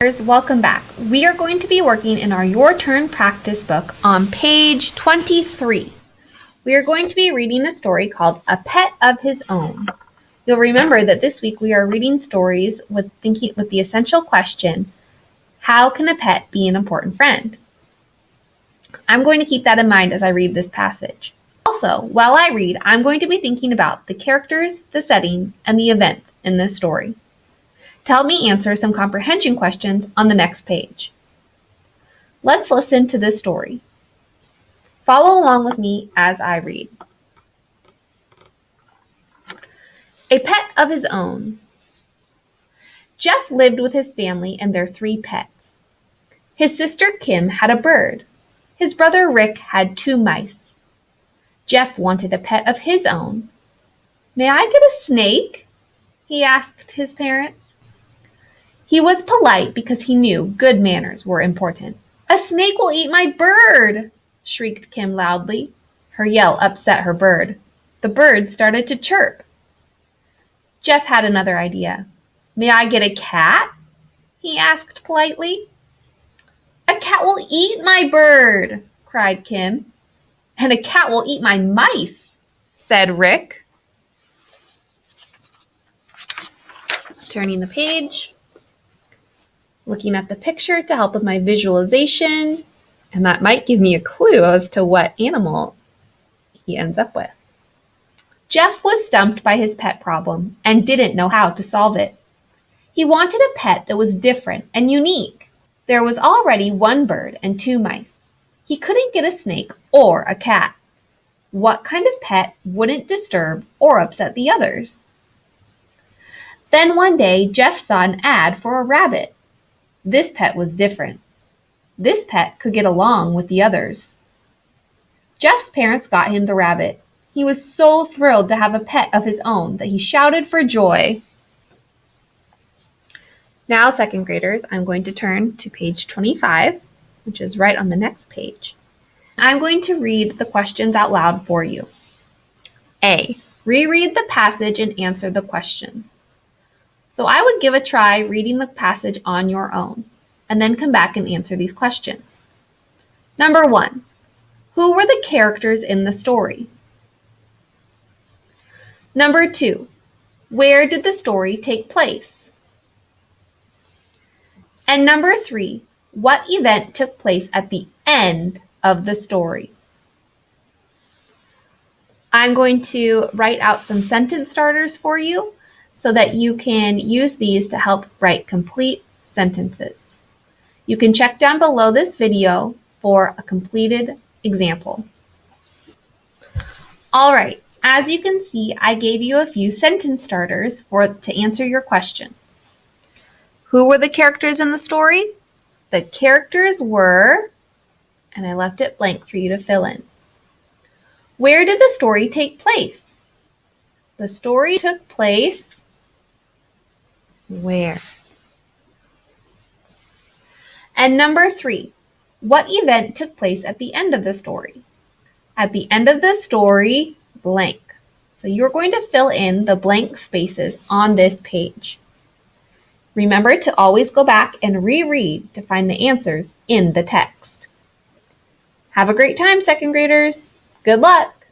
Welcome back. We are going to be working in our Your Turn practice book on page 23. We are going to be reading a story called A Pet of His Own. You'll remember that this week we are reading stories with the essential question, how can a pet be an important friend? I'm going to keep that in mind as I read this passage. Also, while I read, I'm going to be thinking about the characters, the setting, and the events in this story. To help me answer some comprehension questions on the next page. Let's listen to this story. Follow along with me as I read. A Pet of His Own. Jeff lived with his family and their 3 pets. His sister Kim had a bird. His brother Rick had 2 mice. Jeff wanted a pet of his own. "May I get a snake?" he asked his parents. He was polite because he knew good manners were important. "A snake will eat my bird!" shrieked Kim loudly. Her yell upset her bird. The bird started to chirp. Jeff had another idea. "May I get a cat?" he asked politely. "A cat will eat my bird!" cried Kim. "And a cat will eat my mice," said Rick. Turning the page. Looking at the picture to help with my visualization, and that might give me a clue as to what animal he ends up with. Jeff was stumped by his pet problem and didn't know how to solve it. He wanted a pet that was different and unique. There was already 1 bird and 2 mice. He couldn't get a snake or a cat. What kind of pet wouldn't disturb or upset the others? Then one day, Jeff saw an ad for a rabbit. This pet was different. This pet could get along with the others. Jeff's parents got him the rabbit. He was so thrilled to have a pet of his own that he shouted for joy. Now, second graders, I'm going to turn to page 25, which is right on the next page. I'm going to read the questions out loud for you. A. Reread the passage and answer the questions. So I would give a try reading the passage on your own, and then come back and answer these questions. Number 1, who were the characters in the story? Number 2, where did the story take place? And number 3, what event took place at the end of the story? I'm going to write out some sentence starters for you, so that you can use these to help write complete sentences. You can check down below this video for a completed example. All right, as you can see, I gave you a few sentence starters to answer your question. Who were the characters in the story? The characters were, and I left it blank for you to fill in. Where did the story take place? The story took place where? And number 3, what event took place at the end of the story? At the end of the story, blank. So you're going to fill in the blank spaces on this page. Remember to always go back and reread to find the answers in the text. Have a great time, second graders. Good luck.